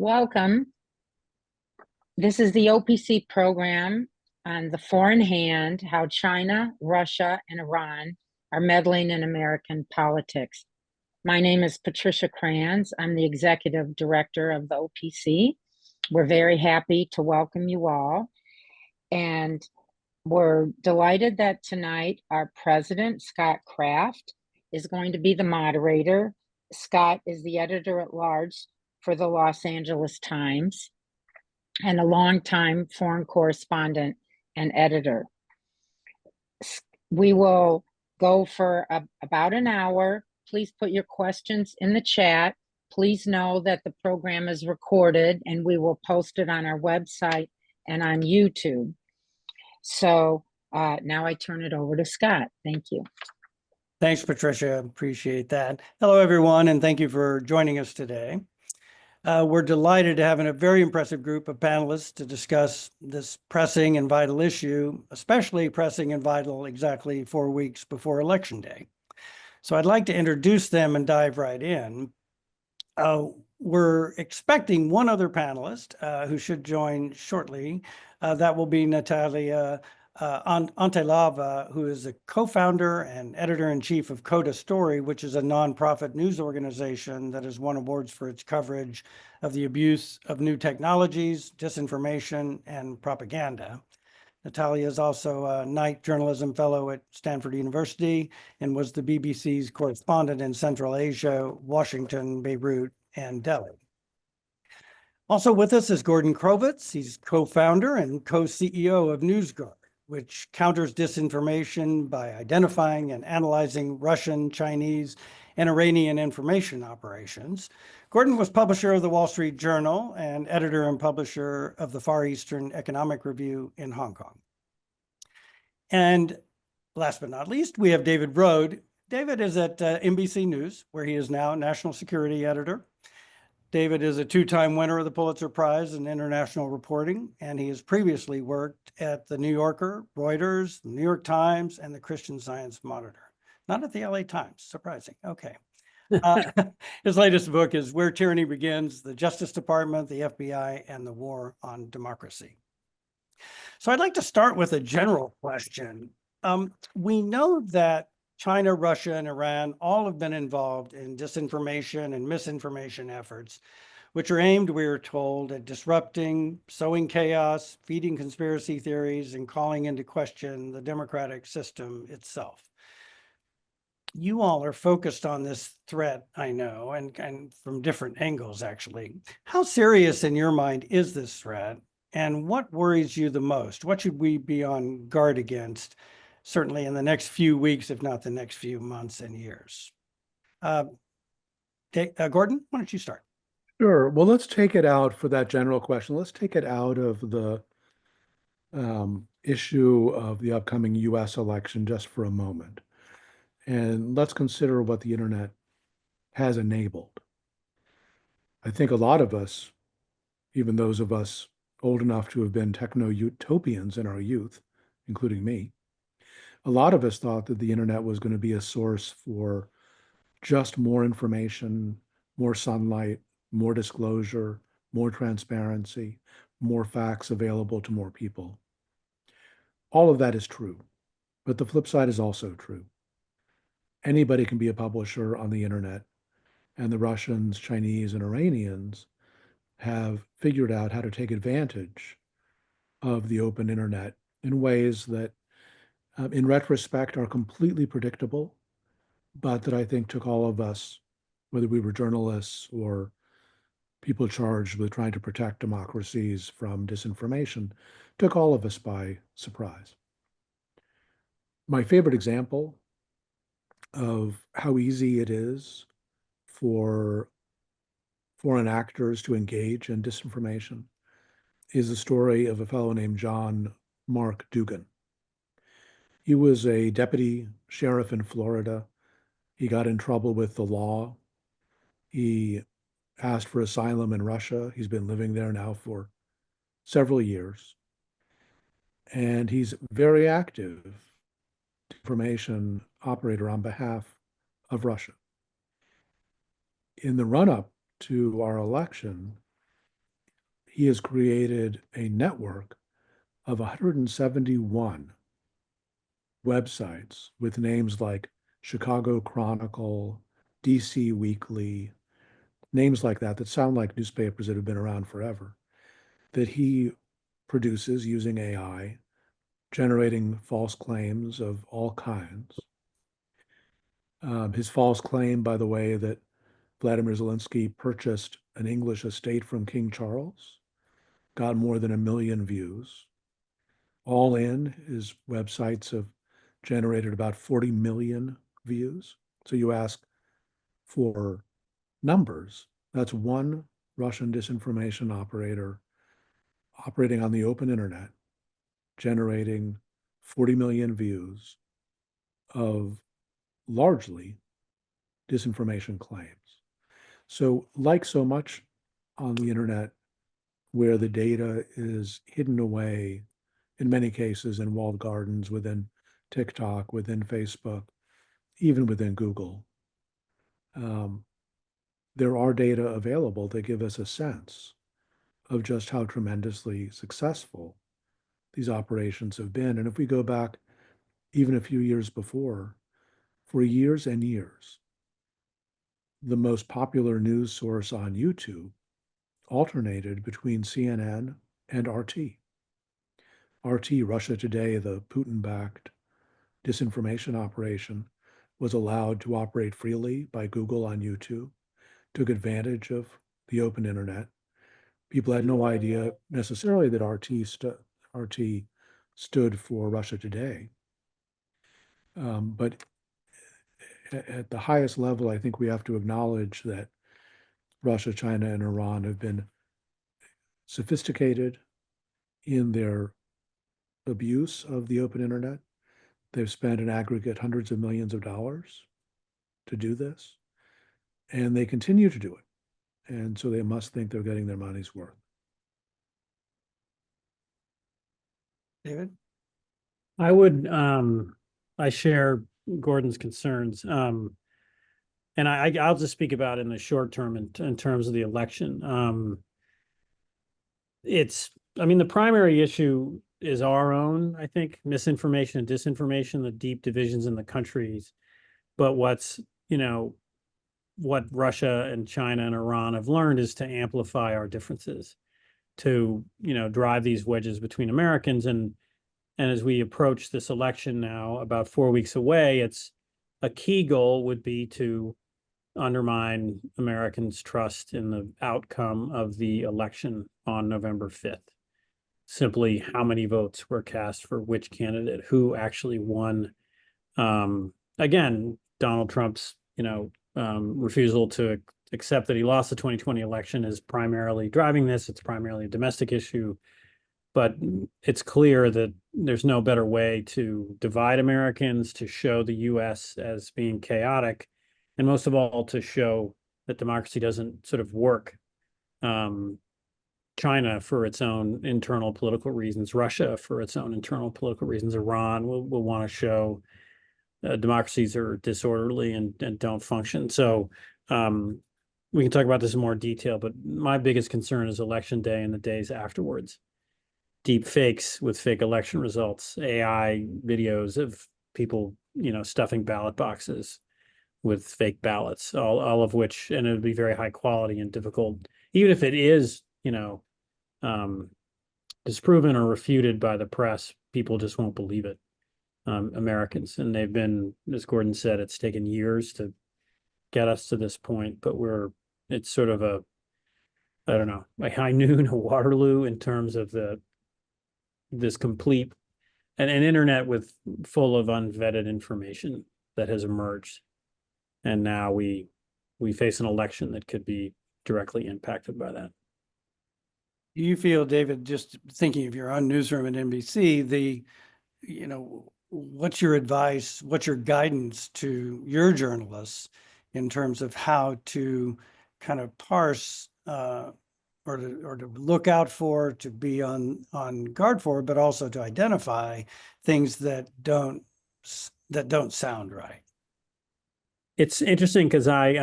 Welcome. This is the OPC program on the four in hand, how China, Russia, and Iran are meddling in American politics. My name is Patricia Kranz. I'm the executive director of the OPC. We're very happy to welcome you all. And we're delighted that tonight our president, Scott Kraft, is going to be the moderator. Scott is the editor at large for the Los Angeles Times and a longtime foreign correspondent and editor. We will go for about an hour. Please put your questions in the chat. Please know that the program is recorded and we will post it on our website and on YouTube. So now I turn it over to Scott. Thank you. Thanks, Patricia. Appreciate that. Hello, everyone, and thank you for joining us today. We're delighted to have a very impressive group of panelists to discuss this pressing and vital issue, especially pressing and vital exactly 4 weeks before Election Day. So I'd like to introduce them and dive right in. We're expecting one other panelist who should join shortly. That will be Natalia Antelava, who is the co-founder and editor-in-chief of Coda Story, which is a nonprofit news organization that has won awards for its coverage of the abuse of new technologies, disinformation, and propaganda. Natalia is also a Knight Journalism Fellow at Stanford University and was the BBC's correspondent in Central Asia, Washington, Beirut, and Delhi. Also with us is Gordon Crovitz. He's co-founder and co-CEO of NewsGuard, which counters disinformation by identifying and analyzing Russian, Chinese, and Iranian information operations. Gordon was publisher of the Wall Street Journal and editor and publisher of the Far Eastern Economic Review in Hong Kong. And last but not least, we have David Rohde. David is at NBC News, where he is now national security editor. David is a two-time winner of the Pulitzer Prize in international reporting, and he has previously worked at the New Yorker, Reuters, the New York Times, and the Christian Science Monitor. Not at the LA Times, surprising. Okay. His latest book is Where Tyranny Begins, the Justice Department, the FBI, and the War on Democracy. So I'd like to start with a general question. We know that China, Russia, and Iran all have been involved in disinformation and misinformation efforts, which are aimed, we are told, at disrupting, sowing chaos, feeding conspiracy theories, and calling into question the democratic system itself. You all are focused on this threat, I know, and from different angles, actually. How serious in your mind is this threat, and what worries you the most? What should we be on guard against, certainly in the next few weeks, if not the next few months and years? Gordon, why don't you start? Sure. Well, let's take it out for that general question. Let's take it out of the issue of the upcoming U.S. election just for a moment. And let's consider what the internet has enabled. I think a lot of us, even those of us old enough to have been techno-utopians in our youth, including me, a lot of us thought that the internet was going to be a source for just more information, more sunlight, more disclosure, more transparency, more facts available to more people. All of that is true, but the flip side is also true. Anybody can be a publisher on the internet, and the Russians, Chinese, and Iranians have figured out how to take advantage of the open internet in ways that, in retrospect, are completely predictable, but that I think took all of us, whether we were journalists or people charged with trying to protect democracies from disinformation, took all of us by surprise. My favorite example of how easy it is for foreign actors to engage in disinformation is the story of a fellow named John Mark Dugan. He was a deputy sheriff in Florida. He got in trouble with the law. He asked for asylum in Russia. He's been living there now for several years. And he's very active information operator on behalf of Russia. In the run-up to our election, he has created a network of 171 websites with names like Chicago Chronicle, DC Weekly, names like that sound like newspapers that have been around forever, that he produces using AI, generating false claims of all kinds. His false claim, by the way, that Vladimir Zelensky purchased an English estate from King Charles got more than 1 million views. All in, his websites have generated about 40 million views. So you ask for numbers. That's one Russian disinformation operator operating on the open internet, generating 40 million views of largely disinformation claims. So, like so much on the internet, where the data is hidden away, in many cases in walled gardens within TikTok, within Facebook, even within Google, there are data available that give us a sense of just how tremendously successful these operations have been. And if we go back even a few years before, for years and years, the most popular news source on YouTube alternated between CNN and RT. RT, Russia Today, the Putin-backed disinformation operation, was allowed to operate freely by Google on YouTube, took advantage of the open internet. People had no idea necessarily that RT stood for Russia Today. But at the highest level, I think we have to acknowledge that Russia, China, and Iran have been sophisticated in their abuse of the open internet. They've spent an aggregate hundreds of millions of dollars to do this, and they continue to do it. And so they must think they're getting their money's worth. David? I would, I share Gordon's concerns. And I'll just speak about in the short term in terms of the election. The primary issue is our own, I think, misinformation and disinformation, the deep divisions in the countries. But what Russia and China and Iran have learned is to amplify our differences, to, drive these wedges between Americans. And as we approach this election now, about 4 weeks away, a key goal would be to undermine Americans' trust in the outcome of the election on November 5th. Simply how many votes were cast for which candidate, who actually won. Again, Donald Trump's, refusal to accept that he lost the 2020 election is primarily driving this. It's primarily a domestic issue. But it's clear that there's no better way to divide Americans, to show the U.S. as being chaotic, and most of all, to show that democracy doesn't sort of work. China for its own internal political reasons, Russia for its own internal political reasons, Iran will want to show democracies are disorderly and don't function. So we can talk about this in more detail, but my biggest concern is election day and the days afterwards. Deep fakes with fake election results, AI videos of people, stuffing ballot boxes with fake ballots, all of which, and it would be very high quality and difficult, even if it is, disproven or refuted by the press, people just won't believe it, Americans. And they've been, as Gordon said, it's taken years to get us to this point, but it's sort of a high noon, a Waterloo in terms of this complete, an internet full of unvetted information that has emerged. And now we face an election that could be directly impacted by that. Do you feel, David, just thinking of your own newsroom at NBC, what's your advice, what's your guidance to your journalists in terms of how to kind of parse or to look out for, to be on guard for, but also to identify things that don't sound right? It's interesting because I've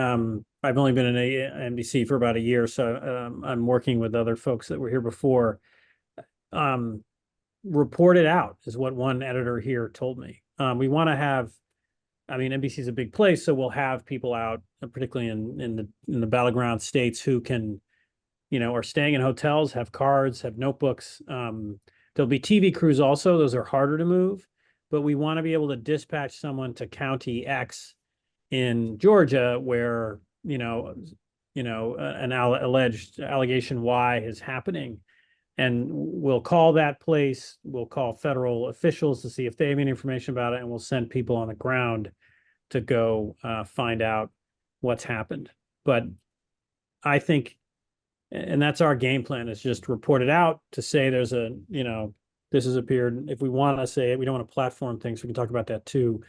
only been in NBC for about a year, so I'm working with other folks that were here before. Report it out is what one editor here told me. We want to have, I mean, NBC is a big place, so we'll have people out, particularly in the battleground states, who can, are staying in hotels, have cards, have notebooks. There'll be TV crews also; those are harder to move, but we want to be able to dispatch someone to County X in Georgia where an alleged allegation Y is happening, and we'll call that place, we'll call federal officials to see if they have any information about it, and we'll send people on the ground to go find out what's happened. But I think, and that's our game plan, is just report it out to say there's this has appeared. If we want to say it, we don't want to platform things, we can talk about that too.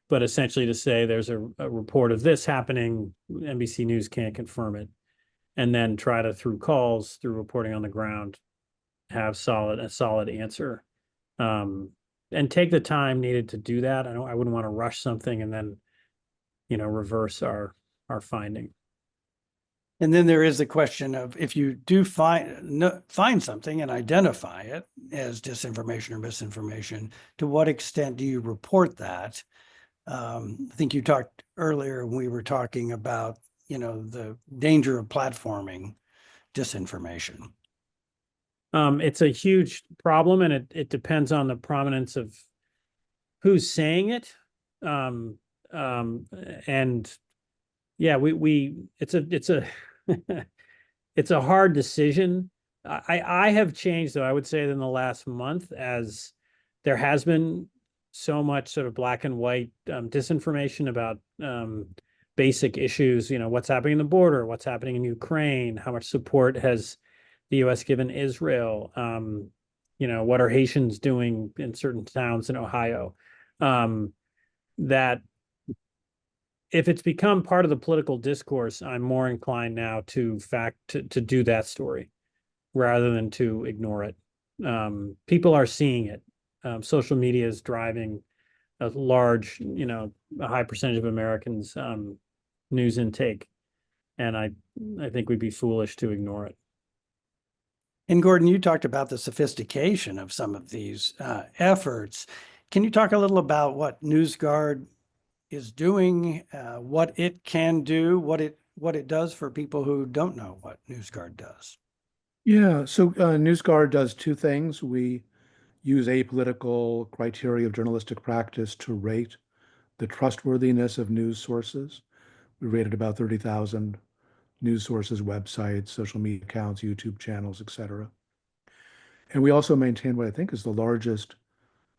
But essentially to say there's a report of this happening, NBC News can't confirm it, and then try to, through calls, through reporting on the ground, have a solid answer, and take the time needed to do that. I wouldn't want to rush something and then, reverse our finding. And then there is the question of, if you do find something and identify it as disinformation or misinformation, to what extent do you report that? I think you talked earlier when we were talking about, the danger of platforming disinformation. It's a huge problem, and it depends on the prominence of who's saying it. And yeah, it's a it's a hard decision. I have changed, though, I would say, in the last month, as there has been so much sort of black and white disinformation about basic issues, what's happening in the border, what's happening in Ukraine, how much support has the U.S. given Israel, what are Haitians doing in certain towns in Ohio, that if it's become part of the political discourse, I'm more inclined now to do that story rather than to ignore it. People are seeing it. Social media is driving a large, a high percentage of Americans' news intake, and I think we'd be foolish to ignore it. And Gordon, you talked about the sophistication of some of these efforts. Can you talk a little about what NewsGuard is doing, what it can do, what it does for people who don't know what NewsGuard does? Yeah, so NewsGuard does two things. We use apolitical criteria of journalistic practice to rate the trustworthiness of news sources. We rated about 30,000 news sources, websites, social media accounts, YouTube channels, etc. And we also maintain what I think is the largest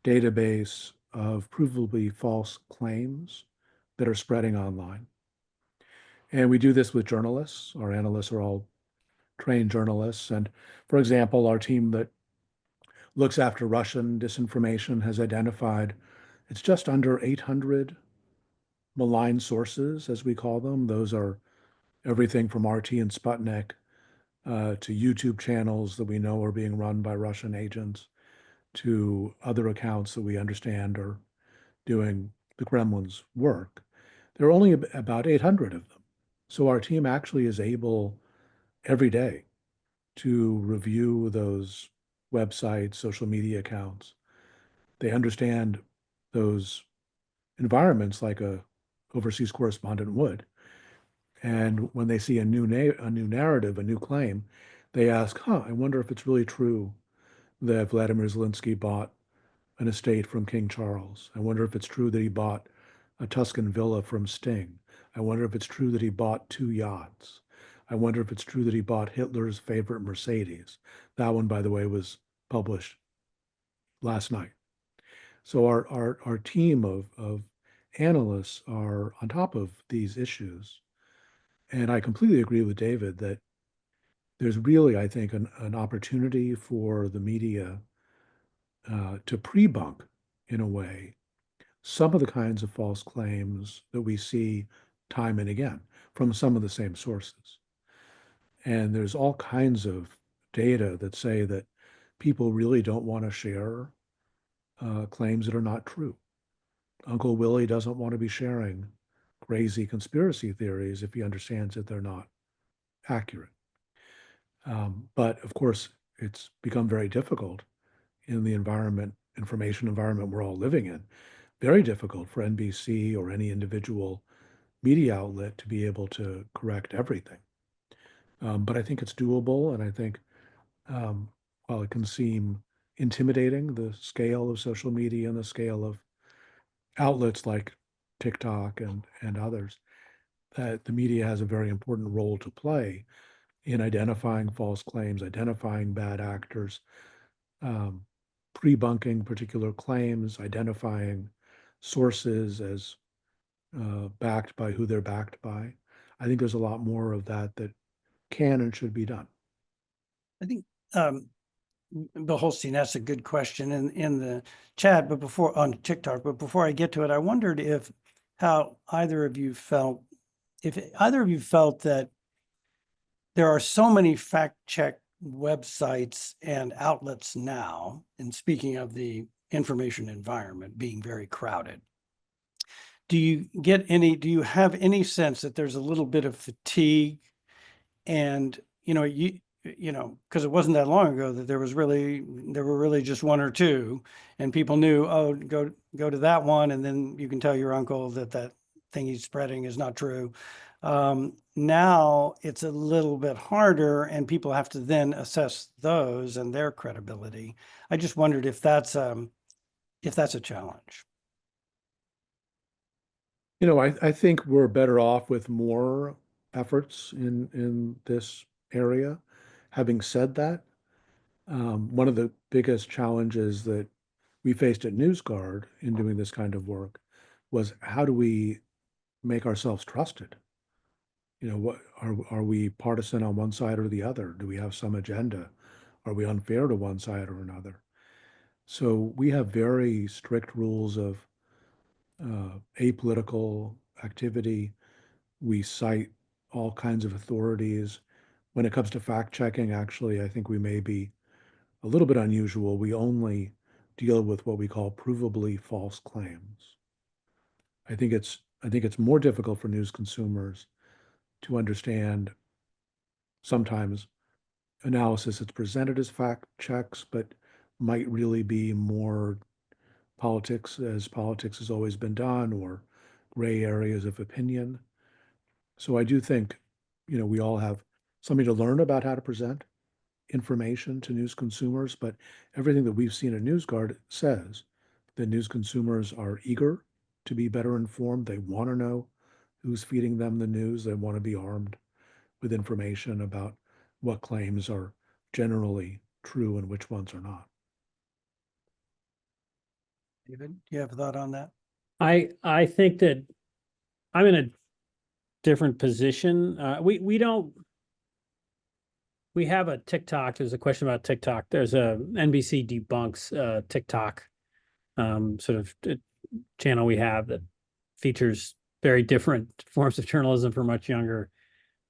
database of provably false claims that are spreading online. And we do this with journalists. Our analysts are all trained journalists. And for example, our team that looks after Russian disinformation has identified it's just under 800 malign sources, as we call them. Those are everything from RT and Sputnik to YouTube channels that we know are being run by Russian agents, to other accounts that we understand are doing the Kremlin's work. There are only about 800 of them. So our team actually is able every day to review those websites, social media accounts. They understand those environments like a overseas correspondent would. And when they see a new narrative, a new claim, they ask, I wonder if it's really true that Vladimir Zelensky bought an estate from King Charles. I wonder if it's true that he bought a Tuscan villa from Sting. I wonder if it's true that he bought 2 yachts. I wonder if it's true that he bought Hitler's favorite Mercedes. That one, by the way, was published last night. So our team of analysts are on top of these issues. And I completely agree with David that there's really, I think, an opportunity for the media to pre-bunk, in a way, some of the kinds of false claims that we see time and again from some of the same sources. And there's all kinds of data that say that people really don't want to share claims that are not true. Uncle Willie doesn't want to be sharing crazy conspiracy theories if he understands that they're not accurate. But of course, it's become very difficult in the information environment we're all living in. Very difficult for NBC or any individual media outlet to be able to correct everything. But I think it's doable, and I think while it can seem intimidating, the scale of social media and the scale of outlets like TikTok and others, that the media has a very important role to play in identifying false claims, identifying bad actors, pre-bunking particular claims, identifying sources as backed by who they're backed by. I think there's a lot more of that that can and should be done. I think Bill Holstein asked a good question in the chat, but before on TikTok, but before I get to it, I wondered if either of you felt that there are so many fact check websites and outlets now, and speaking of the information environment being very crowded, do you have any sense that there's a little bit of fatigue? And because it wasn't that long ago that there were really just one or two, and people knew, oh, go to that one, and then you can tell your uncle that thing he's spreading is not true. Now it's a little bit harder, and people have to then assess those and their credibility. I just wondered if that's a challenge. I think we're better off with more efforts in this area. Having said that, one of the biggest challenges that we faced at NewsGuard in doing this kind of work was, how do we make ourselves trusted? What are we partisan on one side or the other? Do we have some agenda? Are we unfair to one side or another? So we have very strict rules of apolitical activity. We cite all kinds of authorities. When it comes to fact checking, actually, I think we may be a little bit unusual. We only deal with what we call provably false claims. I think it's more difficult for news consumers to understand sometimes analysis that's presented as fact checks, but might really be more politics, as politics has always been done, or gray areas of opinion. So I do think, we all have something to learn about how to present information to news consumers, but everything that we've seen at NewsGuard says that news consumers are eager to be better informed. They want to know who's feeding them the news. They want to be armed with information about what claims are generally true and which ones are not. David, do you have a thought on that? I think that I'm in a different position. We have a TikTok. There's a question about TikTok. There's a NBC debunks TikTok sort of channel we have that features very different forms of journalism for much younger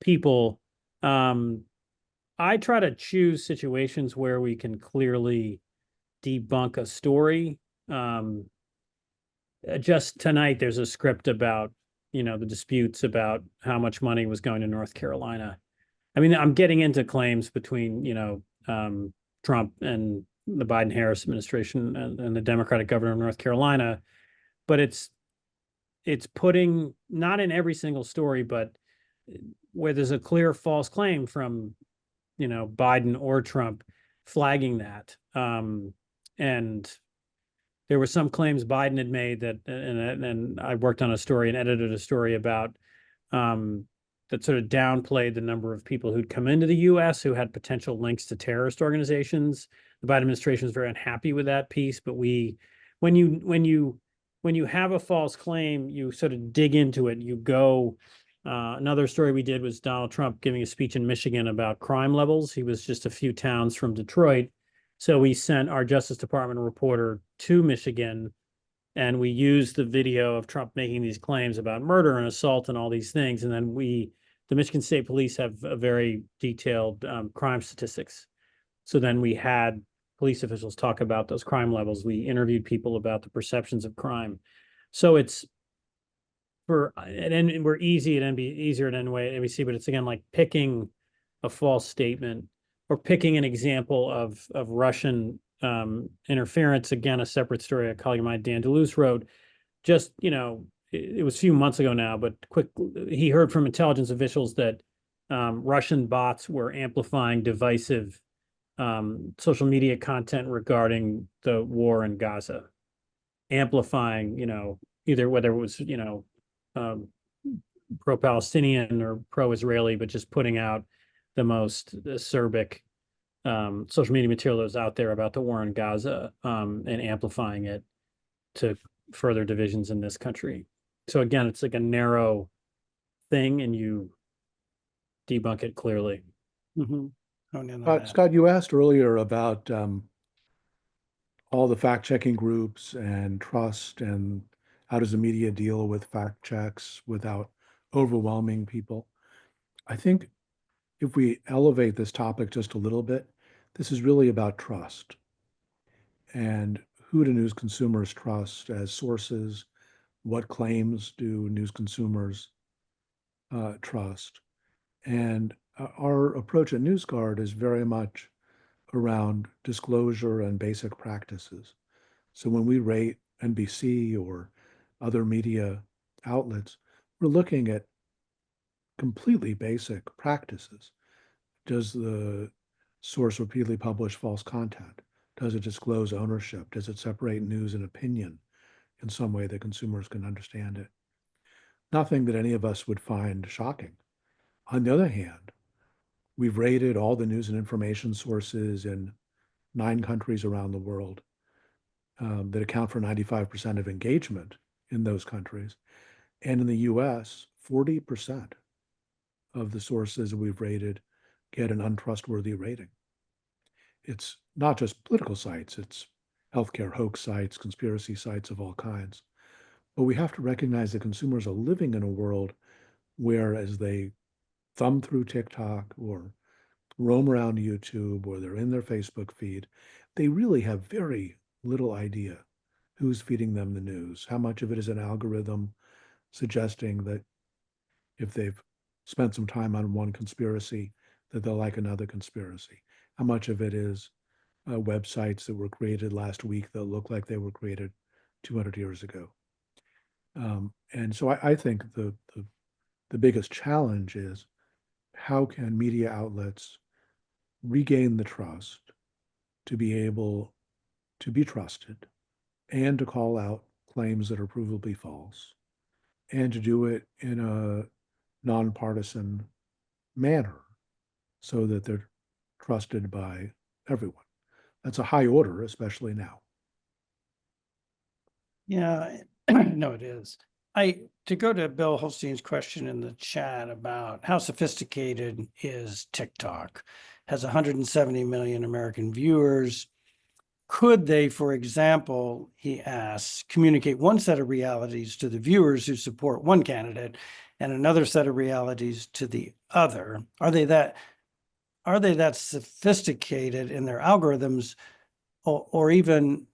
people. I try to choose situations where we can clearly debunk a story. Just tonight, there's a script about, the disputes about how much money was going to North Carolina. I mean, I'm getting into claims between, Trump and the Biden-Harris administration and the Democratic governor of North Carolina, but it's putting, not in every single story, but where there's a clear false claim from, Biden or Trump, flagging that. And there were some claims Biden had made that, and I worked on a story and edited a story about that sort of downplayed the number of people who'd come into the U.S. who had potential links to terrorist organizations. The Biden administration was very unhappy with that piece, but when you have a false claim, you sort of dig into it. You go. Another story we did was Donald Trump giving a speech in Michigan about crime levels. He was just a few towns from Detroit. So we sent our Justice Department reporter to Michigan, and we used the video of Trump making these claims about murder and assault and all these things. And then the Michigan State Police have a very detailed crime statistics. So then we had police officials talk about those crime levels. We interviewed people about the perceptions of crime. So we're easy at easier at NBC, but it's again like picking a false statement or picking an example of Russian interference. Again, a separate story a colleague of mine, Dan DeLuce, wrote. Just, it was a few months ago now, but he heard from intelligence officials that Russian bots were amplifying divisive social media content regarding the war in Gaza, amplifying, either whether it was, pro-Palestinian or pro-Israeli, but just putting out the most acerbic social media material that was out there about the war in Gaza and amplifying it to further divisions in this country. So again, it's like a narrow thing and you debunk it clearly. Scott, you asked earlier about all the fact-checking groups and trust and how does the media deal with fact checks without overwhelming people. I think if we elevate this topic just a little bit, this is really about trust. And who do news consumers trust as sources? What claims do news consumers trust? And our approach at NewsGuard is very much around disclosure and basic practices. So when we rate NBC or other media outlets, we're looking at completely basic practices. Does the source repeatedly publish false content? Does it disclose ownership? Does it separate news and opinion in some way that consumers can understand it? Nothing that any of us would find shocking. On the other hand, we've rated all the news and information sources in 9 countries around the world that account for 95% of engagement in those countries. And in the US, 40% of the sources we've rated get an untrustworthy rating. It's not just political sites, it's healthcare hoax sites, conspiracy sites of all kinds. But we have to recognize that consumers are living in a world where, as they thumb through TikTok or roam around YouTube or they're in their Facebook feed, they really have very little idea who's feeding them the news. How much of it is an algorithm suggesting that if they've spent some time on one conspiracy, that they'll like another conspiracy? How much of it is websites that were created last week that look like they were created 200 years ago? And so I think the biggest challenge is how can media outlets regain the trust to be able to be trusted and to call out claims that are provably false and to do it in a nonpartisan manner so that they're trusted by everyone. That's a high order, especially now. Yeah, no, it is. To go to Bill Holstein's question in the chat about how sophisticated is TikTok, has 170 million American viewers. Could they, for example, he asks, communicate one set of realities to the viewers who support one candidate and another set of realities to the other? Are they that sophisticated in their algorithms, or even,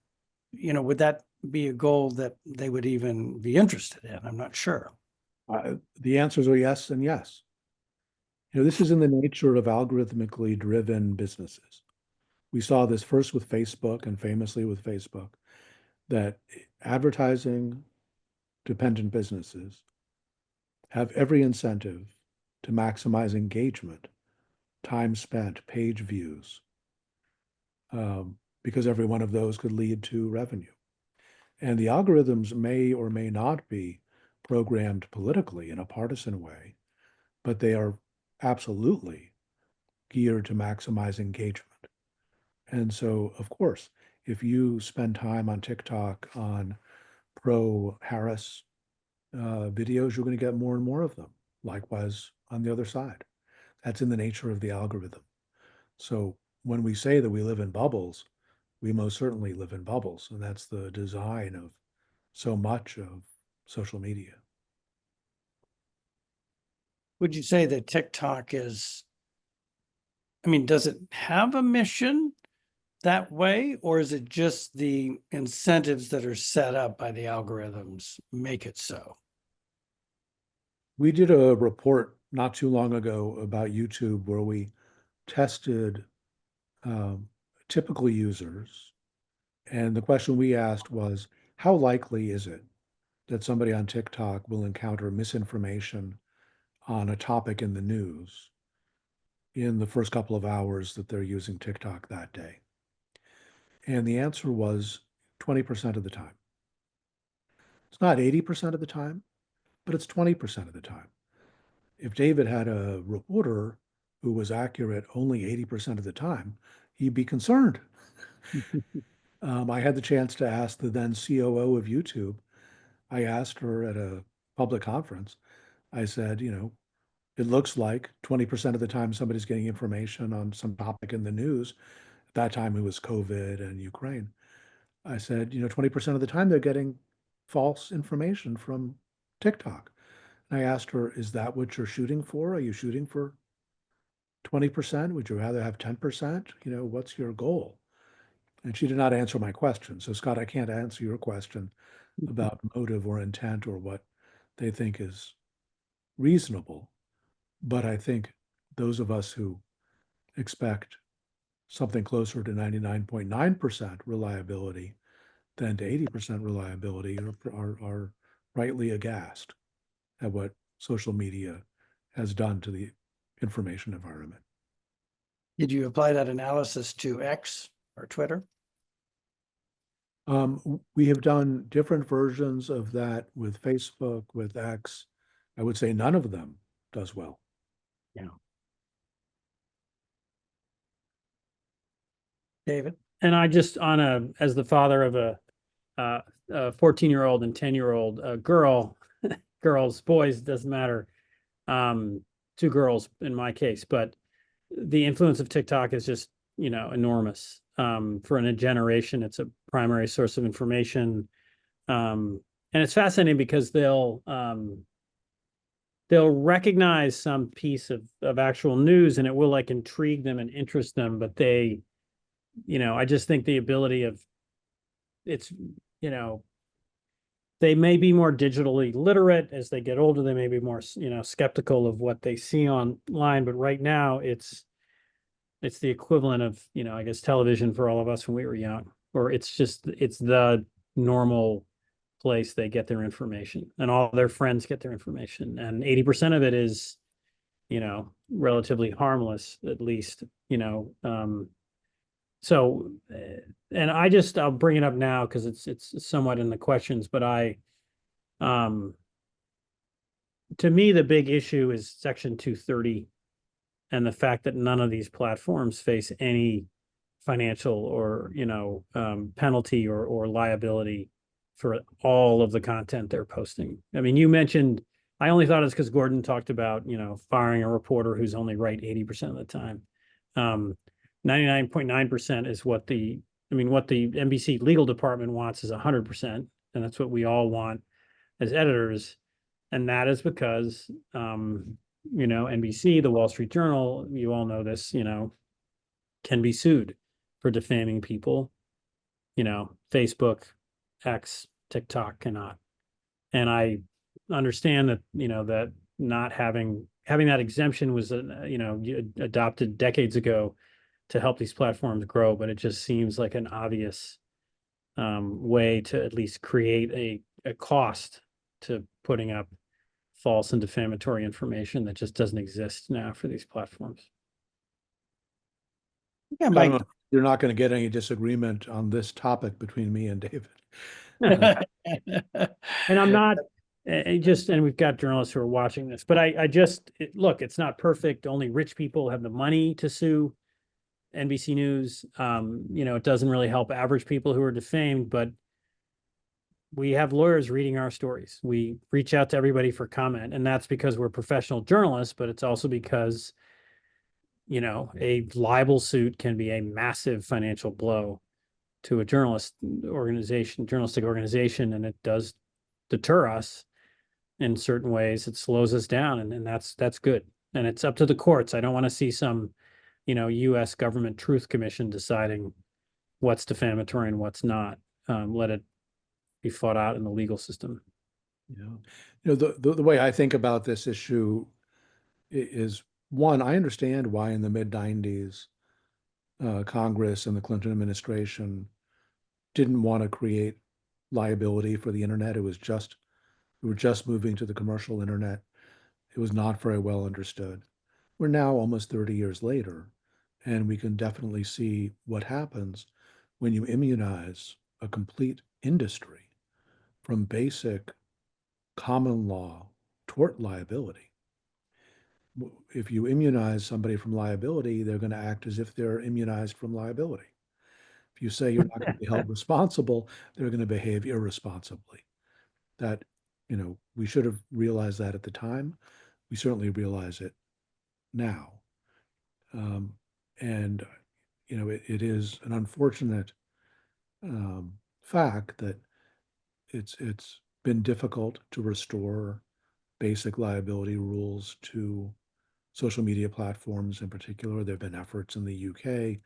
would that be a goal that they would even be interested in? I'm not sure. The answers are yes and yes. This is in the nature of algorithmically driven businesses. We saw this first with Facebook and famously with Facebook, that advertising dependent businesses have every incentive to maximize engagement, time spent, page views, because every one of those could lead to revenue. And the algorithms may or may not be programmed politically in a partisan way, but they are absolutely geared to maximize engagement. And so, of course, if you spend time on TikTok on pro-Harris videos, you're going to get more and more of them. Likewise, on the other side. That's in the nature of the algorithm. So when we say that we live in bubbles, we most certainly live in bubbles. And that's the design of so much of social media. Would you say that TikTok does it have a mission that way, or is it just the incentives that are set up by the algorithms make it so? We did a report not too long ago about YouTube where we tested typical users. And the question we asked was, how likely is it that somebody on TikTok will encounter misinformation on a topic in the news in the first couple of hours that they're using TikTok that day? And the answer was 20% of the time. It's not 80% of the time, but it's 20% of the time. If David had a reporter who was accurate only 80% of the time, he'd be concerned. I had the chance to ask the then COO of YouTube. I asked her at a public conference, I said, it looks like 20% of the time somebody's getting information on some topic in the news. At that time, it was COVID and Ukraine. I said, 20% of the time they're getting false information from TikTok. And I asked her, is that what you're shooting for? Are you shooting for 20%? Would you rather have 10%? What's your goal? And she did not answer my question. So, Scott, I can't answer your question about motive or intent or what they think is reasonable. But I think those of us who expect something closer to 99.9% reliability than to 80% reliability are rightly aghast at what social media has done to the information environment. Did you apply that analysis to X or Twitter? We have done different versions of that with Facebook, with X. I would say none of them does well. Yeah. David? And I just as the father of a 14-year-old and 10-year-old girls, boys, doesn't matter. Two girls in my case, but the influence of TikTok is just, enormous. For a generation, it's a primary source of information. And it's fascinating because they'll recognize some piece of actual news and it will like intrigue them and interest them, but they, I just think the ability of they may be more digitally literate as they get older. They may be more, skeptical of what they see online. But right now, it's the equivalent of, I guess, television for all of us when we were young. Or it's the normal place they get their information, and all their friends get their information, and 80% of it is, relatively harmless, at least, So, and I'll bring it up now because it's somewhat in the questions, but to me, the big issue is Section 230 and the fact that none of these platforms face any financial or, penalty or liability for all of the content they're posting. I mean, you mentioned, I only thought it's because Gordon talked about, firing a reporter who's only right 80% of the time. 99.9% is what the NBC legal department wants is 100%. And that's what we all want as editors. And that is because, NBC, the Wall Street Journal, you all know this, can be sued for defaming people. Facebook, X, TikTok cannot. And I understand that, that not having that exemption was, adopted decades ago to help these platforms grow, but it just seems like an obvious way to at least create a cost to putting up false and defamatory information that just doesn't exist now for these platforms. Yeah, Mike. You're not going to get any disagreement on this topic between me and David. And I'm not and we've got journalists who are watching this, but look, it's not perfect. Only rich people have the money to sue NBC News. It doesn't really help average people who are defamed, but we have lawyers reading our stories. We reach out to everybody for comment, and that's because we're professional journalists, but it's also because, a libel suit can be a massive financial blow to a journalistic organization, and it does deter us in certain ways. It slows us down, and that's good. And it's up to the courts. I don't want to see some, U.S. government truth commission deciding what's defamatory and what's not. Let it be fought out in the legal system. Yeah. The way I think about this issue is, one, I understand why in the mid-90s, Congress and the Clinton administration didn't want to create liability for the internet. We were just moving to the commercial internet. It was not very well understood. We're now almost 30 years later, and we can definitely see what happens when you immunize a complete industry from basic common law tort liability. If you immunize somebody from liability, they're going to act as if they're immunized from liability. If you say you're not going to be held responsible, they're going to behave irresponsibly. That, we should have realized that at the time. We certainly realize it now. And, it is an unfortunate fact that it's been difficult to restore basic liability rules to social media platforms in particular. There have been efforts in the UK,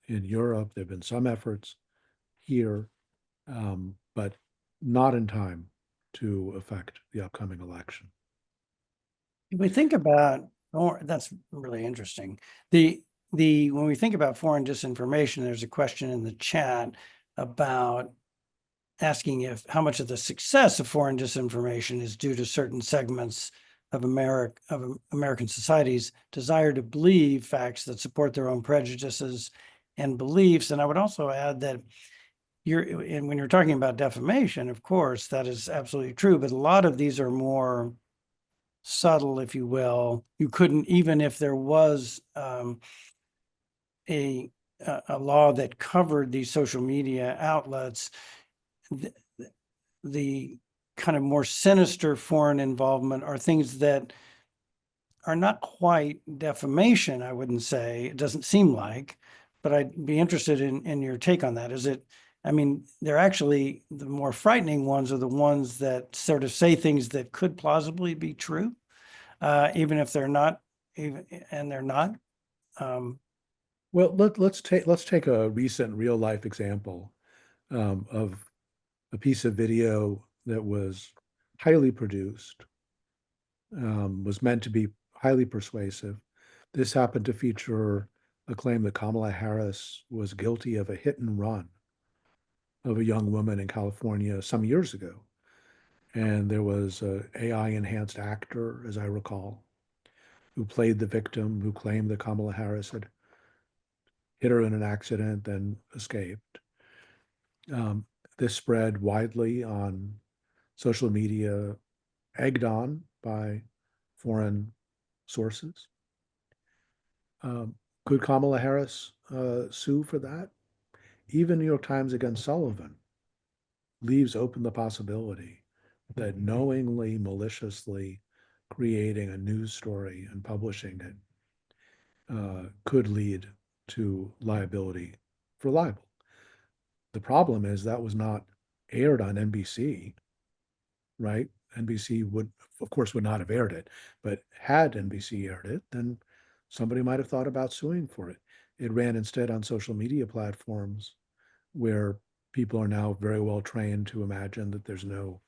in Europe, there have been some efforts here, but not in time to affect the upcoming election. If we think about, that's really interesting. When we think about foreign disinformation, there's a question in the chat about asking how much of the success of foreign disinformation is due to certain segments of American society's desire to believe facts that support their own prejudices and beliefs. And I would also add that when you're talking about defamation, of course, that is absolutely true, but a lot of these are more subtle, if you will. You couldn't, even if there was a law that covered these social media outlets, the kind of more sinister foreign involvement are things that are not quite defamation, I wouldn't say. It doesn't seem like, but I'd be interested in your take on that. They're actually, the more frightening ones are the ones that sort of say things that could plausibly be true, even if they're not, and they're not. Well, let's take a recent real life example of a piece of video that was highly produced, was meant to be highly persuasive. This happened to feature a claim that Kamala Harris was guilty of a hit and run of a young woman in California some years ago. And there was an AI enhanced actor, as I recall, who played the victim, who claimed that Kamala Harris had hit her in an accident, then escaped. This spread widely on social media, egged on by foreign sources. Could Kamala Harris sue for that? Even New York Times against Sullivan leaves open the possibility that knowingly, maliciously creating a news story and publishing it could lead to liability for libel. The problem is that was not aired on NBC, right? NBC would, of course, would not have aired it, but had NBC aired it, then somebody might have thought about suing for it. It ran instead on social media platforms where people are now very well trained to imagine that there's no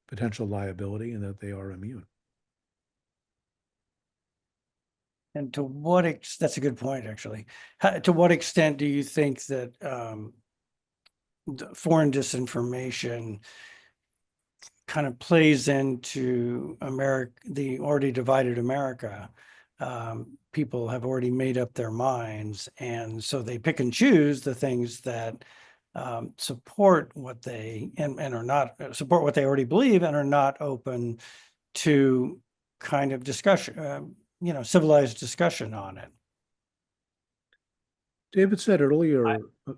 potential liability and that they are immune. And to what extent, that's a good point, actually. To what extent do you think that foreign disinformation kind of plays into the already divided America? People have already made up their minds, and so they pick and choose the things that support what they and are not support what they already believe and are not open to kind of discussion, civilized discussion on it. David said earlier,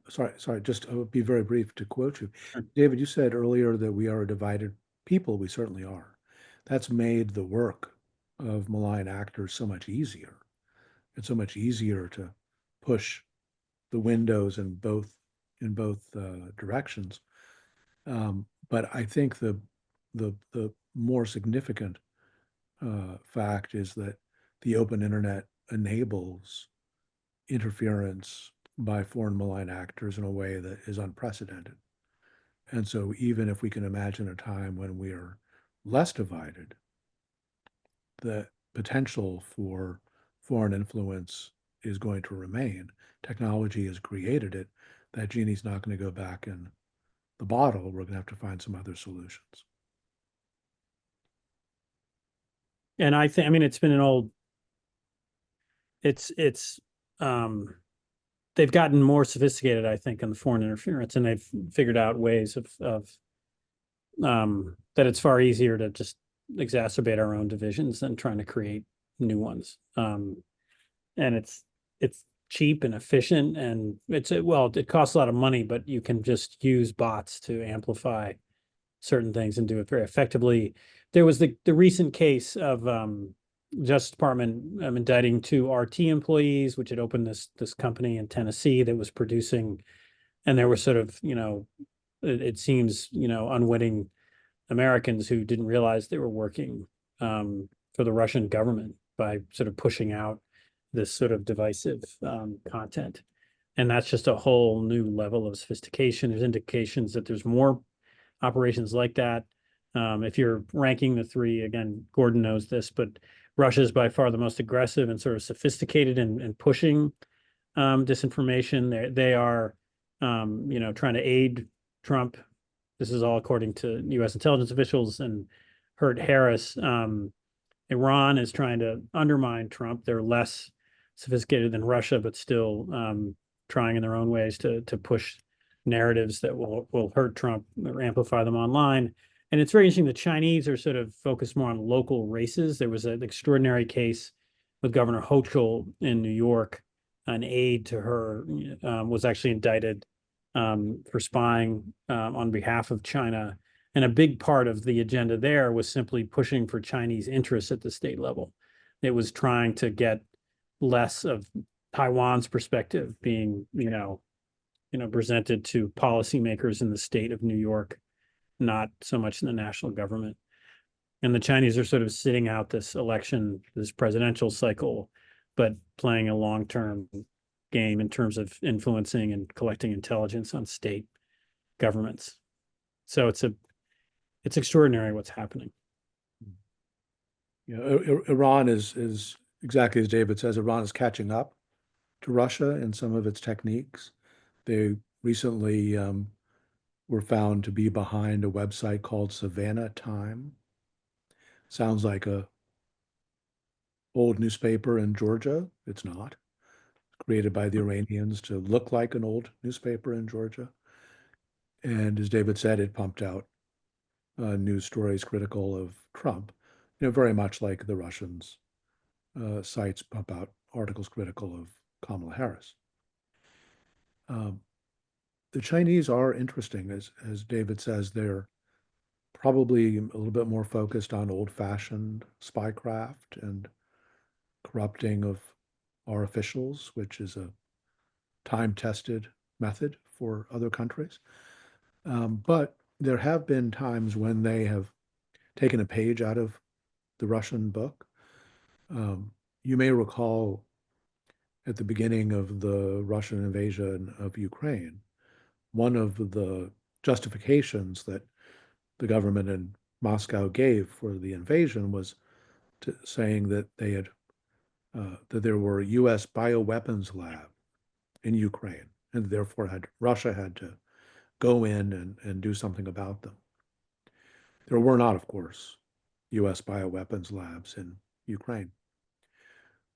sorry, just be very brief to quote you. Sure. David, you said earlier that we are a divided people. We certainly are. That's made the work of malign actors so much easier. It's so much easier to push the windows in both directions. But I think the more significant fact is that the open internet enables interference by foreign malign actors in a way that is unprecedented. And so even if we can imagine a time when we are less divided, the potential for foreign influence is going to remain. Technology has created it. That genie's not going to go back in the bottle. We're going to have to find some other solutions. And I think, I mean, it's been an old, um, they've gotten more sophisticated, I think, in the foreign interference, and they've figured out ways of that it's far easier to just exacerbate our own divisions than trying to create new ones. And it's cheap and efficient, and it costs a lot of money, but you can just use bots to amplify certain things and do it very effectively. There was the recent case of Justice Department indicting 2 RT employees, which had opened this company in Tennessee that was producing, and there were sort of, it seems, unwitting Americans who didn't realize they were working for the Russian government by sort of pushing out this sort of divisive content. And that's just a whole new level of sophistication. There's indications that there's more operations like that. If you're ranking the 3, again, Gordon knows this, but Russia is by far the most aggressive and sort of sophisticated in pushing disinformation. They are, trying to aid Trump. This is all according to U.S. intelligence officials and Hurt Harris. Iran is trying to undermine Trump. They're less sophisticated than Russia, but still trying in their own ways to push narratives that will hurt Trump or amplify them online. And it's very interesting. The Chinese are sort of focused more on local races. There was an extraordinary case with Governor Hochul in New York. An aide to her was actually indicted for spying on behalf of China. And a big part of the agenda there was simply pushing for Chinese interests at the state level. It was trying to get less of Taiwan's perspective being, presented to policymakers in the state of New York, not so much in the national government. And the Chinese are sort of sitting out this election, this presidential cycle, but playing a long-term game in terms of influencing and collecting intelligence on state governments. So it's extraordinary what's happening. Iran is exactly as David says. Iran is catching up to Russia in some of its techniques. They recently were found to be behind a website called Savannah Time. Sounds like a old newspaper in Georgia. It's not. It's created by the Iranians to look like an old newspaper in Georgia. And as David said, it pumped out news stories critical of Trump, very much like the Russians' sites pump out articles critical of Kamala Harris. The Chinese are interesting, as David says. They're probably a little bit more focused on old-fashioned spycraft and corrupting of our officials, which is a time-tested method for other countries. But there have been times when they have taken a page out of the Russian book. You may recall at the beginning of the Russian invasion of Ukraine, one of the justifications that the government in Moscow gave for the invasion was saying that they had that there were U.S. bioweapons labs in Ukraine, and therefore Russia had to go in and do something about them. There were not, of course, U.S. bioweapons labs in Ukraine.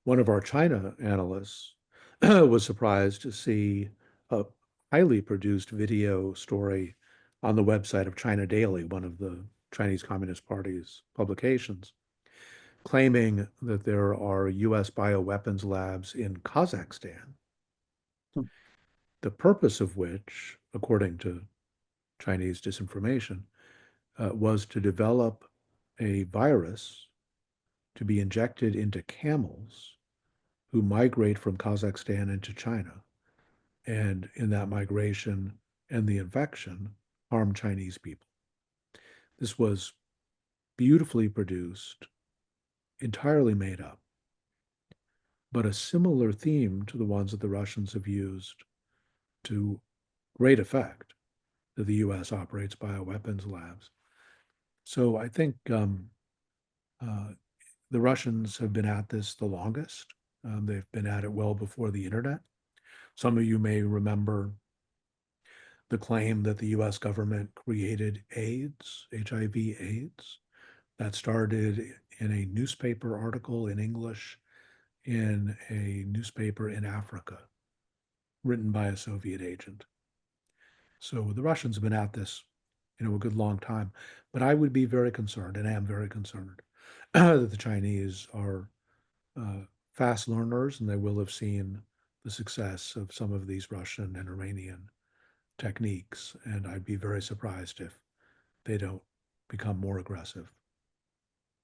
One of our China analysts was surprised to see a highly produced video story on the website of China Daily, one of the Chinese Communist Party's publications, claiming that there are U.S. bioweapons labs in Kazakhstan, the purpose of which, according to Chinese disinformation, was to develop a virus to be injected into camels who migrate from Kazakhstan into China, and in that migration and the infection, harm Chinese people. This was beautifully produced, entirely made up, but a similar theme to the ones that the Russians have used to great effect, that the U.S. operates bioweapons labs. So I think uh, the Russians have been at this the longest. They've been at it well before the internet. Some of you may remember the claim that the US government created AIDS, HIV/AIDS. That started in a newspaper article in English in a newspaper in Africa, written by a Soviet agent. So the Russians have been at this, a good long time. But I would be very concerned, and am very concerned, that the Chinese are fast learners, and they will have seen the success of some of these Russian and Iranian techniques. And I'd be very surprised if they don't become more aggressive.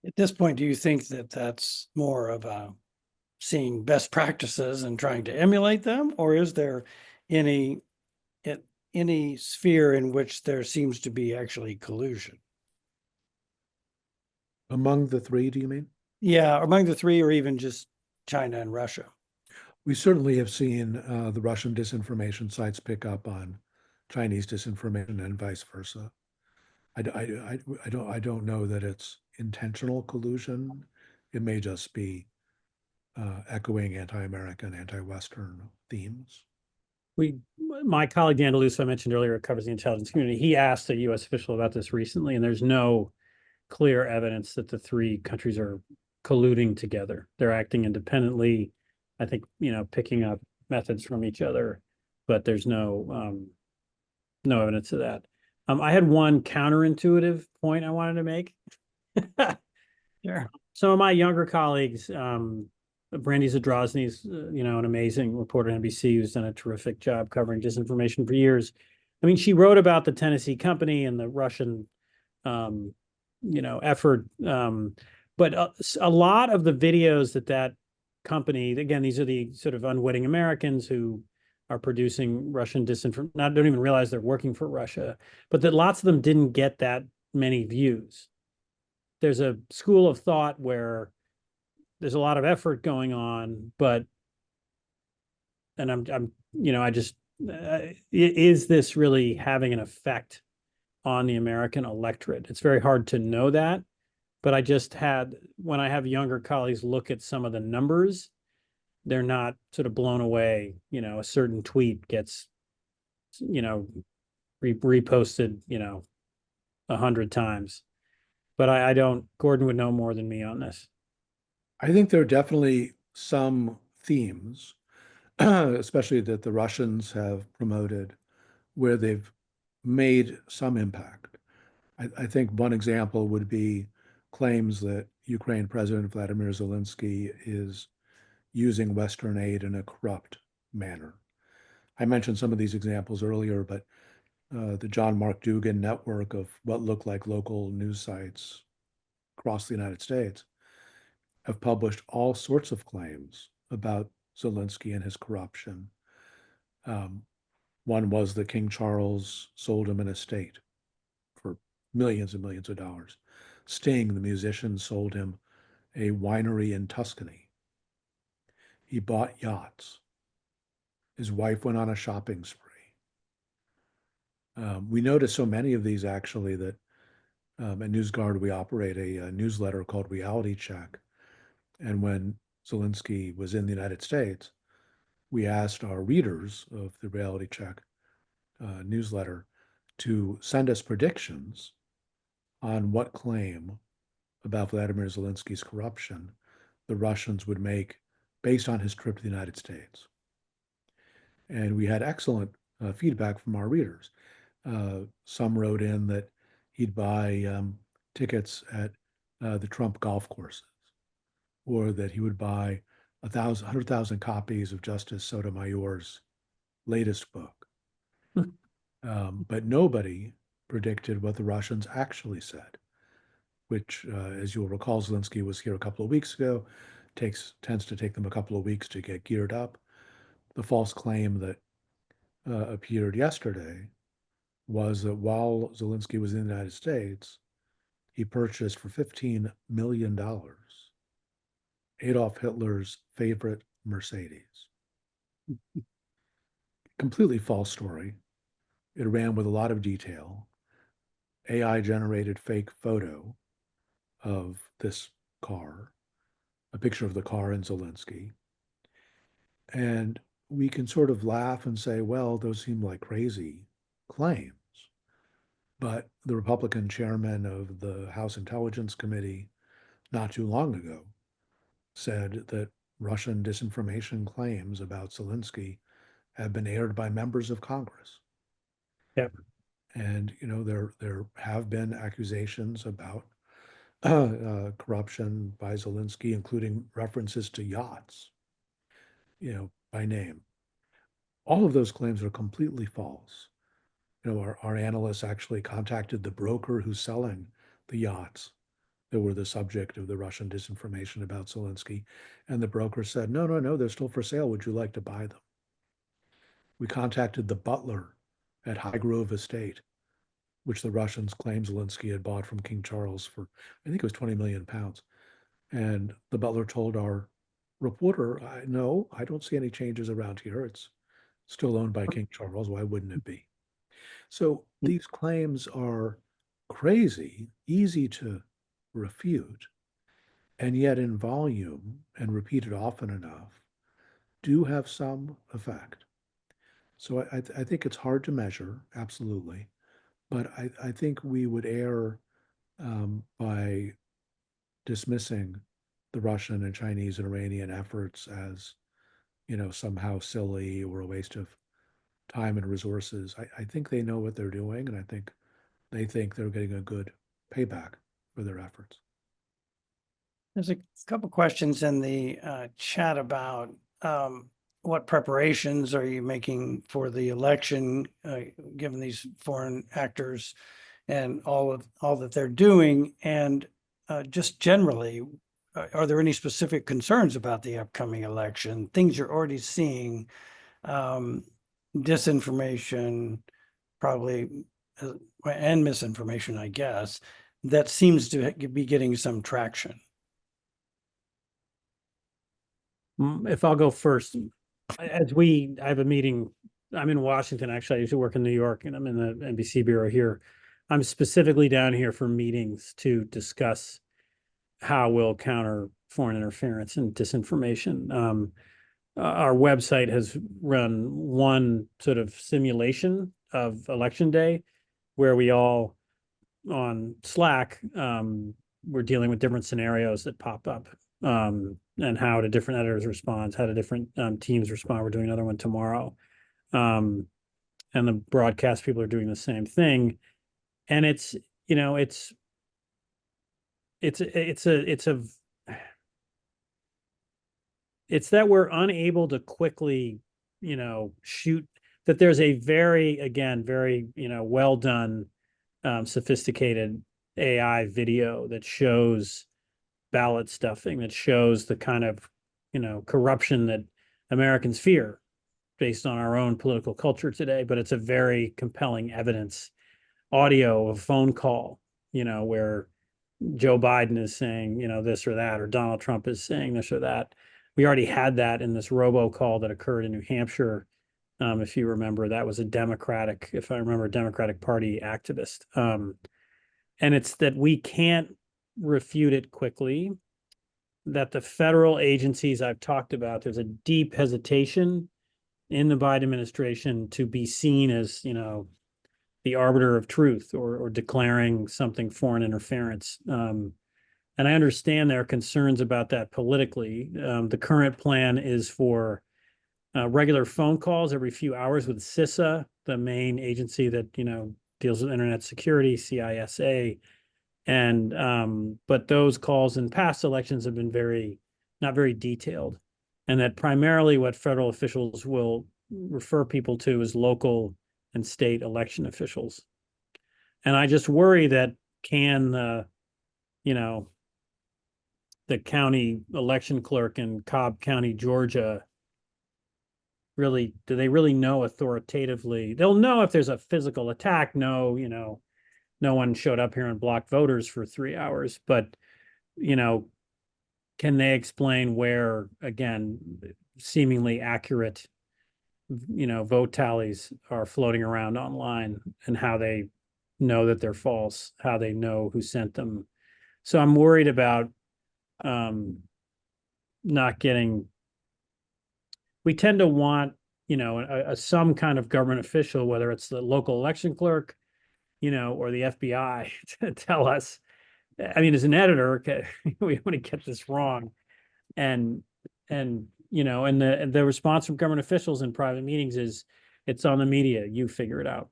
At this point, do you think that that's more of a seeing best practices and trying to emulate them, or is there any sphere in which there seems to be actually collusion? Among the three, do you mean? Yeah, among the three, or even just China and Russia. We certainly have seen the Russian disinformation sites pick up on Chinese disinformation and vice versa. I don't know that it's intentional collusion. It may just be echoing anti-American, anti-Western themes. My colleague Dan DeLuce, I mentioned earlier, covers the intelligence community. He asked a U.S. official about this recently, and there's no clear evidence that the three countries are colluding together. They're acting independently. I think, picking up methods from each other, but there's no evidence of that. I had one counterintuitive point I wanted to make. Sure. Some of my younger colleagues, Brandy Zadrozny's, an amazing reporter at NBC who's done a terrific job covering disinformation for years. I mean, she wrote about the Tennessee Company and the Russian, effort. But a lot of the videos that company, again, these are the sort of unwitting Americans who are producing Russian disinformation, don't even realize they're working for Russia, but that lots of them didn't get that many views. There's a school of thought where there's a lot of effort going on, but, and is this really having an effect on the American electorate? It's very hard to know that, but when I have younger colleagues look at some of the numbers, they're not sort of blown away. A certain tweet gets, reposted, 100 times. But I don't, Gordon would know more than me on this. I think there are definitely some themes, especially that the Russians have promoted, where they've made some impact. I think one example would be claims that Ukraine President Vladimir Zelensky is using Western aid in a corrupt manner. I mentioned some of these examples earlier, but the John Mark Dougan network of what look like local news sites across the United States have published all sorts of claims about Zelensky and his corruption. One was that King Charles sold him an estate for millions and millions of dollars. Sting, the musician, sold him a winery in Tuscany. He bought yachts. His wife went on a shopping spree. We noticed so many of these actually that at NewsGuard we operate a newsletter called Reality Check. And when Zelensky was in the United States, we asked our readers of the Reality Check newsletter to send us predictions on what claim about Vladimir Zelensky's corruption the Russians would make based on his trip to the United States. And we had excellent feedback from our readers. Some wrote in that he'd buy tickets at the Trump golf courses, or that he would buy 100,000 copies of Justice Sotomayor's latest book. But nobody predicted what the Russians actually said, which, as you'll recall, Zelensky was here a couple of weeks ago. Tends to take them a couple of weeks to get geared up. The false claim that appeared yesterday was that while Zelensky was in the United States, he purchased for $15 million Adolf Hitler's favorite Mercedes. Completely false story. It ran with a lot of detail. AI generated fake photo of this car, a picture of the car and Zelensky. And we can sort of laugh and say, well, those seem like crazy claims. But the Republican chairman of the House Intelligence Committee not too long ago said that Russian disinformation claims about Zelensky have been aired by members of Congress. Yep. And there have been accusations about corruption by Zelensky, including references to yachts, by name. All of those claims are completely false. Our analysts actually contacted the broker who's selling the yachts that were the subject of the Russian disinformation about Zelensky. And the broker said, no, they're still for sale. Would you like to buy them? We contacted the butler at Highgrove Estate, which the Russians claimed Zelensky had bought from King Charles for, I think it was 20 million pounds. And the butler told our reporter, no, I don't see any changes around here. It's still owned by King Charles. Why wouldn't it be? So these claims are crazy, easy to refute, and yet in volume and repeated often enough, do have some effect. So I think it's hard to measure, absolutely, but I think we would err by dismissing the Russian and Chinese and Iranian efforts as, somehow silly or a waste of time and resources. I think they know what they're doing, and I think they think they're getting a good payback for their efforts. There's a couple questions in the chat about what preparations are you making for the election, given these foreign actors and all that they're doing, and just generally, are there any specific concerns about the upcoming election? Things you're already seeing, disinformation, probably, and misinformation, I guess, that seems to be getting some traction. If I'll go first, I have a meeting. I'm in Washington, actually. I used to work in New York, and I'm in the NBC bureau here. I'm specifically down here for meetings to discuss how we'll counter foreign interference and disinformation. Our website has run one sort of simulation of Election Day, where we all, on Slack, we're dealing with different scenarios that pop up. And how do different editors respond, how do different teams respond. We're doing another one tomorrow. And the broadcast people are doing the same thing. And it's that we're unable to quickly, shoot, that there's a very, well done, sophisticated AI video that shows ballot stuffing, that shows the kind of, corruption that Americans fear based on our own political culture today. But it's a very compelling evidence audio of a phone call, where Joe Biden is saying, this or that, or Donald Trump is saying this or that. We already had that in this robocall that occurred in New Hampshire. If you remember, that was a Democratic Party activist. And it's that we can't refute it quickly, that the federal agencies I've talked about, there's a deep hesitation in the Biden administration to be seen as, the arbiter of truth or declaring something foreign interference. And I understand there are concerns about that politically. The current plan is for regular phone calls every few hours with CISA, the main agency that, deals with internet security, CISA. And but those calls in past elections have been not very detailed, and that primarily what federal officials will refer people to is local and state election officials. And I just worry that the county election clerk in Cobb County, Georgia, do they really know authoritatively? They'll know if there's a physical attack. No one showed up here and blocked voters for 3 hours, but, can they explain where, again, seemingly accurate, vote tallies are floating around online, and how they know that they're false, how they know who sent them. So I'm worried about not getting, we tend to want, some kind of government official, whether it's the local election clerk, or the FBI to tell us. I mean, as an editor, okay, we want to get this wrong. And the response from government officials in private meetings is, it's on the media, you figure it out.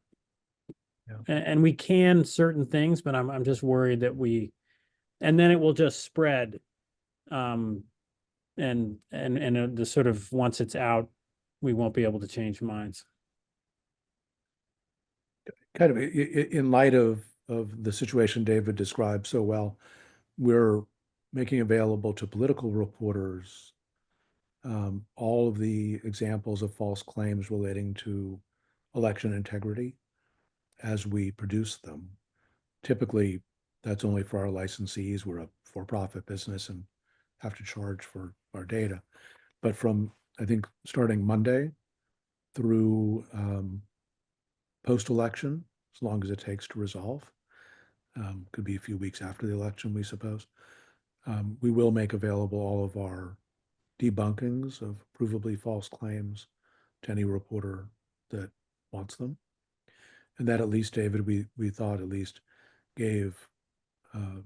Yeah. And we can certain things, but I'm just worried that and then it will just spread. And the sort of, once it's out, we won't be able to change minds. Kind of in light of the situation David described so well, we're making available to political reporters all of the examples of false claims relating to election integrity as we produce them. Typically, that's only for our licensees. We're a for-profit business and have to charge for our data. But from, I think, starting Monday through post-election, as long as it takes to resolve, could be a few weeks after the election, we suppose, we will make available all of our debunkings of provably false claims to any reporter that wants them. And that, at least, David, we thought at least gave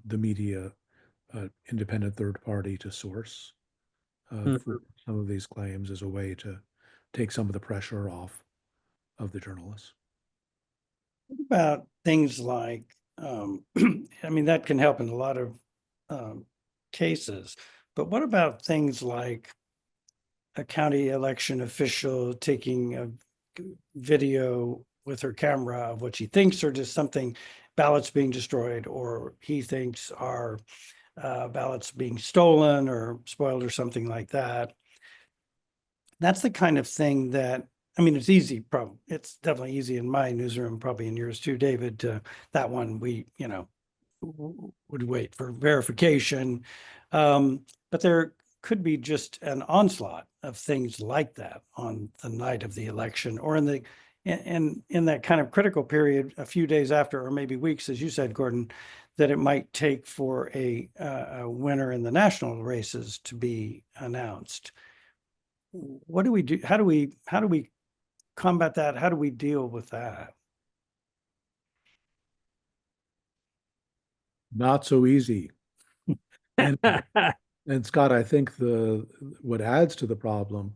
the media an independent third party to source for some of these claims as a way to take some of the pressure off of the journalists. What about things like, I mean, that can help in a lot of cases, but what about things like a county election official taking a video with her camera of what she thinks are just something, ballots being destroyed, or he thinks are ballots being stolen or spoiled or something like that? That's the kind of thing that, I mean, it's easy, probably. It's definitely easy in my newsroom, probably in yours too, David. That one we, would wait for verification. But there could be just an onslaught of things like that on the night of the election, or in that kind of critical period, a few days after, or maybe weeks, as you said, Gordon, that it might take for a winner in the national races to be announced. What do we do? How do we combat that? How do we deal with that? Not so easy. And Scott, I think what adds to the problem,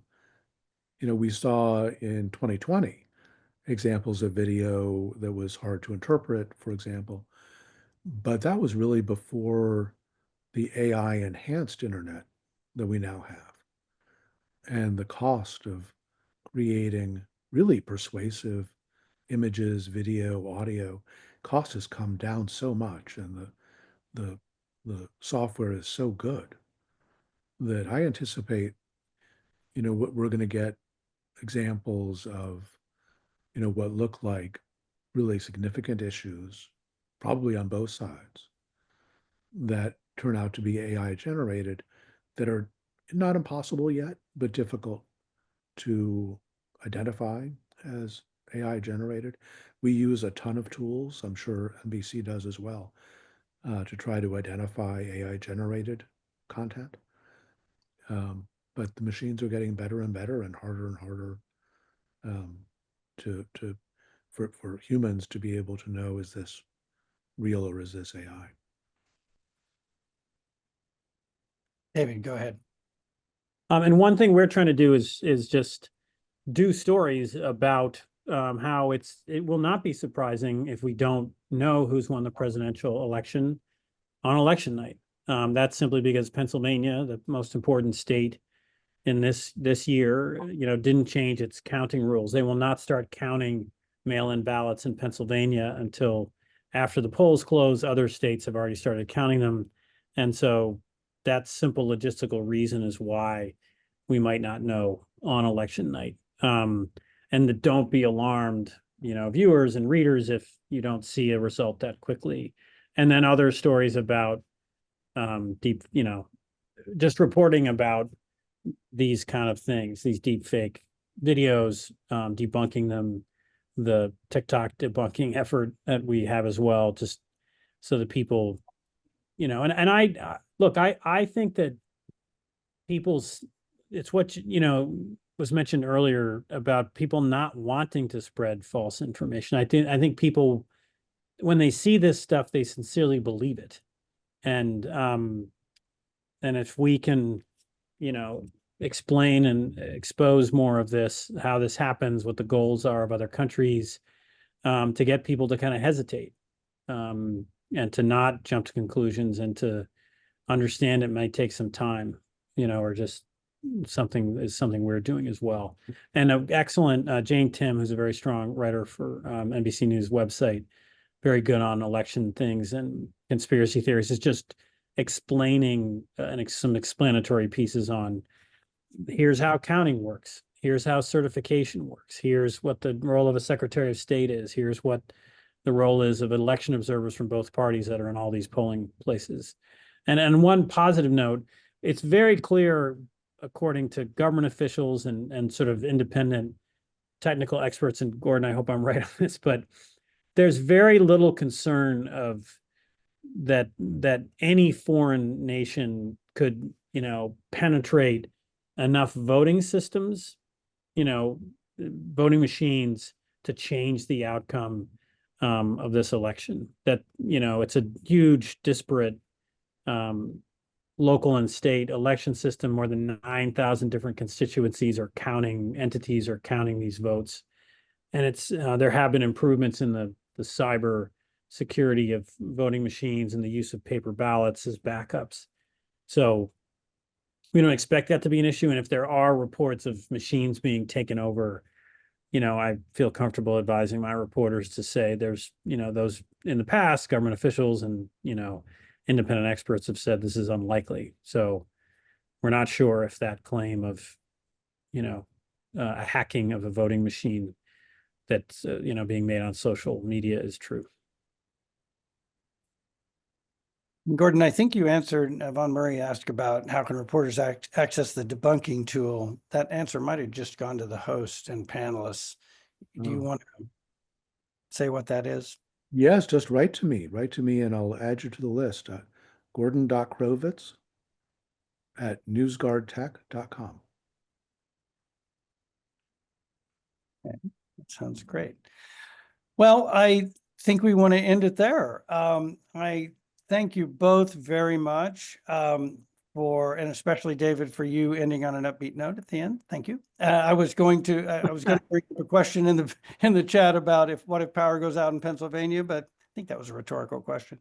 we saw in 2020 examples of video that was hard to interpret, for example, but that was really before the AI enhanced internet that we now have. And the cost of creating really persuasive images, video, audio, cost has come down so much, and the software is so good that I anticipate, we're going to get examples of, what look like really significant issues, probably on both sides, that turn out to be AI generated, that are not impossible yet, but difficult to identify as AI generated. We use a ton of tools, I'm sure NBC does as well, to try to identify AI generated content. But the machines are getting better and better and harder for humans to be able to know, is this real or is this AI? David, go ahead. And one thing we're trying to do is just do stories about how it will not be surprising if we don't know who's won the presidential election on election night. That's simply because Pennsylvania, the most important state in this year, didn't change its counting rules. They will not start counting mail-in ballots in Pennsylvania until after the polls close. Other states have already started counting them. And so that simple logistical reason is why we might not know on election night. And don't be alarmed, viewers and readers, if you don't see a result that quickly. And then other stories about just reporting about these kind of things, these deep fake videos, debunking them, the TikTok debunking effort that we have as well, just so that people, and I look, I think that it's what, was mentioned earlier about people not wanting to spread false information. I think people, when they see this stuff, they sincerely believe it. And if we can, explain and expose more of this, how this happens, what the goals are of other countries, to get people to kind of hesitate, and to not jump to conclusions, and to understand it might take some time, or just something we're doing as well. And an excellent Jane Tim, who's a very strong writer for NBC News website, very good on election things and conspiracy theories, is just explaining some explanatory pieces on, here's how counting works, here's how certification works, here's what the role of a Secretary of State is, here's what the role is of election observers from both parties that are in all these polling places. And one positive note, it's very clear, according to government officials and sort of independent technical experts, and Gordon, I hope I'm right on this, but there's very little concern of that any foreign nation could, penetrate enough voting systems, voting machines, to change the outcome of this election. That, it's a huge, disparate local and state election system. More than 9,000 different constituencies entities are counting these votes. And it's there have been improvements in the cyber security of voting machines and the use of paper ballots as backups. So we don't expect that to be an issue. And if there are reports of machines being taken over, I feel comfortable advising my reporters to say there's, those in the past, government officials and, independent experts have said this is unlikely. So we're not sure if that claim of, a hacking of a voting machine that's, being made on social media is true. Gordon, I think you answered, Von Murray asked about how can reporters access the debunking tool. That answer might have just gone to the host and panelists. Do you want to say what that is? Yes, just write to me, and I'll add you to the list. Gordon.Crovitz at newsguardtech.com. Okay, that sounds great. Well, I think we want to end it there. I thank you both very much, and especially David, for you ending on an upbeat note at the end. Thank you. I was going to bring up a question in the chat about what if power goes out in Pennsylvania, but I think that was a rhetorical question.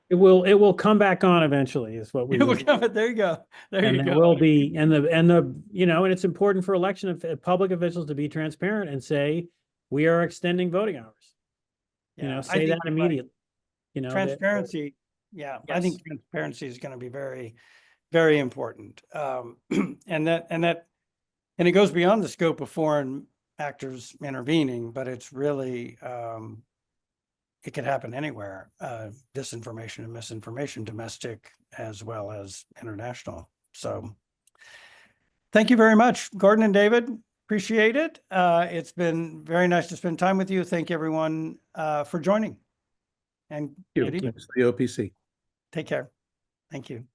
It will come back on eventually, is what we will. There you go. And there will be, and it's important for election public officials to be transparent and say, we are extending voting hours. Say that immediately. Transparency. Yeah, yes. I think transparency is going to be very, very important. And it goes beyond the scope of foreign actors intervening, but it's really, it could happen anywhere. Disinformation and misinformation, domestic as well as international. So thank you very much, Gordon and David. Appreciate it. It's been very nice to spend time with you. Thank everyone for joining. And Thanks to the OPC. Take care. Thank you.